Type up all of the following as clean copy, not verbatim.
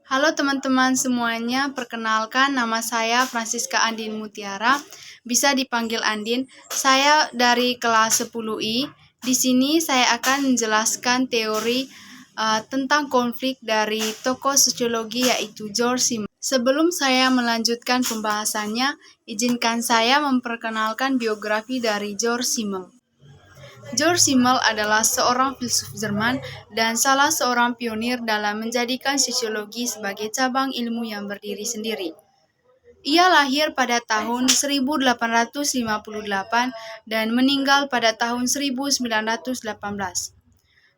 Halo teman-teman semuanya, perkenalkan nama saya Francisca Andin Mutiara, bisa dipanggil Andin. Saya dari kelas 10I. Di sini saya akan menjelaskan teori tentang konflik dari tokoh sosiologi yaitu George Simmel. Sebelum saya melanjutkan pembahasannya, izinkan saya memperkenalkan biografi dari George Simmel. George Simmel adalah seorang filsuf Jerman dan salah seorang pionir dalam menjadikan sosiologi sebagai cabang ilmu yang berdiri sendiri. Ia lahir pada tahun 1858 dan meninggal pada tahun 1918.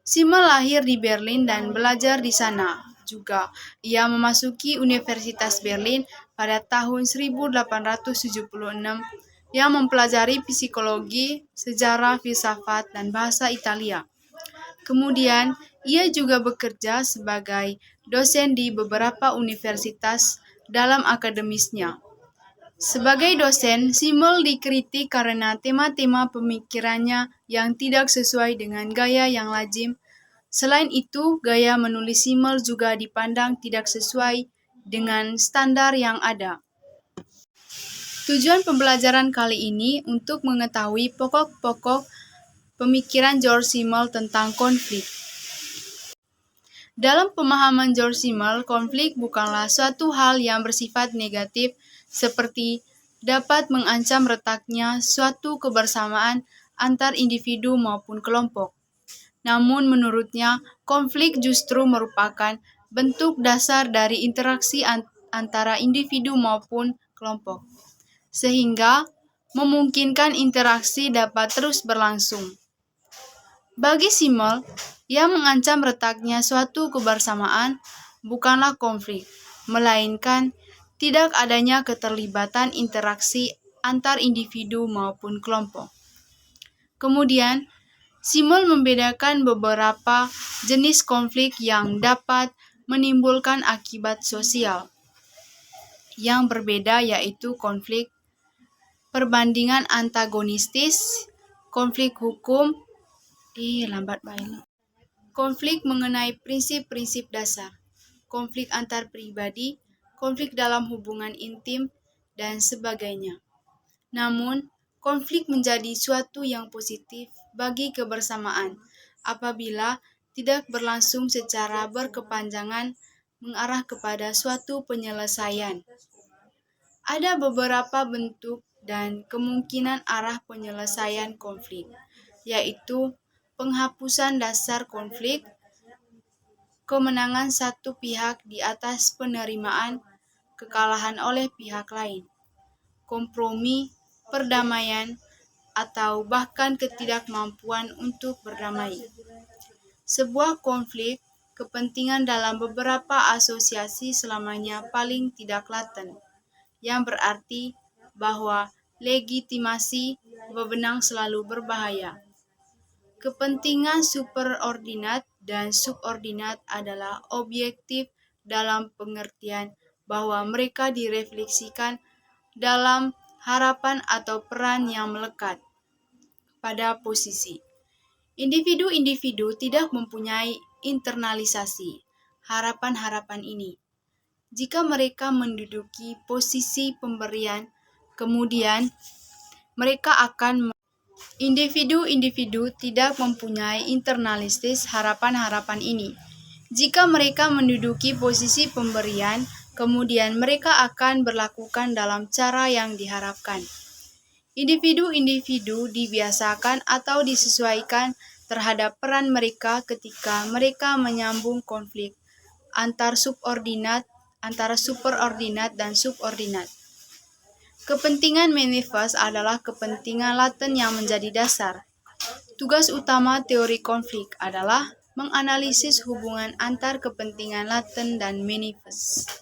Simmel lahir di Berlin dan belajar di sana. Juga, ia memasuki Universitas Berlin pada tahun 1876 yang mempelajari psikologi, sejarah, filsafat, dan bahasa Italia. Kemudian, ia juga bekerja sebagai dosen di beberapa universitas dalam akademisnya. Sebagai dosen, Simmel dikritik karena tema-tema pemikirannya yang tidak sesuai dengan gaya yang lazim. Selain itu, gaya menulis Simmel juga dipandang tidak sesuai dengan standar yang ada. Tujuan pembelajaran kali ini untuk mengetahui pokok-pokok pemikiran George Simmel tentang konflik. Dalam pemahaman George Simmel, konflik bukanlah suatu hal yang bersifat negatif seperti dapat mengancam retaknya suatu kebersamaan antar individu maupun kelompok. Namun menurutnya, konflik justru merupakan bentuk dasar dari interaksi antara individu maupun kelompok, sehingga memungkinkan interaksi dapat terus berlangsung. Bagi Simmel, yang mengancam retaknya suatu kebersamaan bukanlah konflik, melainkan tidak adanya keterlibatan interaksi antar individu maupun kelompok. Kemudian, Simmel membedakan beberapa jenis konflik yang dapat menimbulkan akibat sosial yang berbeda, yaitu konflik perbandingan antagonistis, konflik hukum, konflik mengenai prinsip-prinsip dasar, konflik antar pribadi, konflik dalam hubungan intim, dan sebagainya. Namun, konflik menjadi suatu yang positif bagi kebersamaan apabila tidak berlangsung secara berkepanjangan mengarah kepada suatu penyelesaian. Ada beberapa bentuk dan kemungkinan arah penyelesaian konflik, yaitu penghapusan dasar konflik, kemenangan satu pihak di atas penerimaan kekalahan oleh pihak lain, kompromi, perdamaian, atau bahkan ketidakmampuan untuk berdamai. Sebuah konflik kepentingan dalam beberapa asosiasi selamanya paling tidak laten, yang berarti bahwa legitimasi wewenang selalu berbahaya. Kepentingan superordinat dan subordinat adalah objektif dalam pengertian bahwa mereka direfleksikan dalam harapan atau peran yang melekat pada posisi. Individu-individu tidak mempunyai internalisasi harapan-harapan ini. Jika mereka menduduki posisi pemberian, kemudian mereka akan individu-individu tidak mempunyai internalistis harapan-harapan ini. Jika mereka menduduki posisi pemberian, kemudian mereka akan berlakukan dalam cara yang diharapkan. Individu-individu dibiasakan atau disesuaikan terhadap peran mereka ketika mereka menyambung konflik antara superordinat dan subordinat. Kepentingan manifest adalah kepentingan laten yang menjadi dasar. Tugas utama teori konflik adalah menganalisis hubungan antar kepentingan laten dan manifest.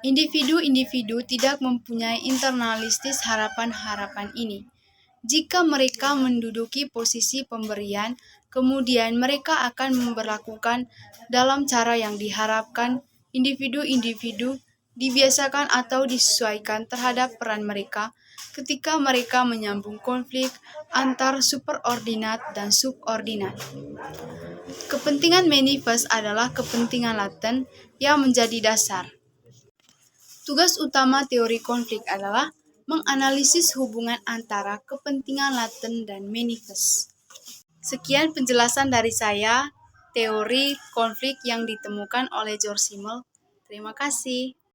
Individu-individu tidak mempunyai internalistis harapan-harapan ini. Jika mereka menduduki posisi pemberian, kemudian mereka akan memperlakukan dalam cara yang diharapkan. Individu-individu dibiasakan atau disesuaikan terhadap peran mereka ketika mereka menyambung konflik antar superordinat dan subordinat. Kepentingan manifest adalah kepentingan laten yang menjadi dasar. Tugas utama teori konflik adalah menganalisis hubungan antara kepentingan laten dan manifest. Sekian penjelasan dari saya, teori konflik yang ditemukan oleh George Simmel. Terima kasih.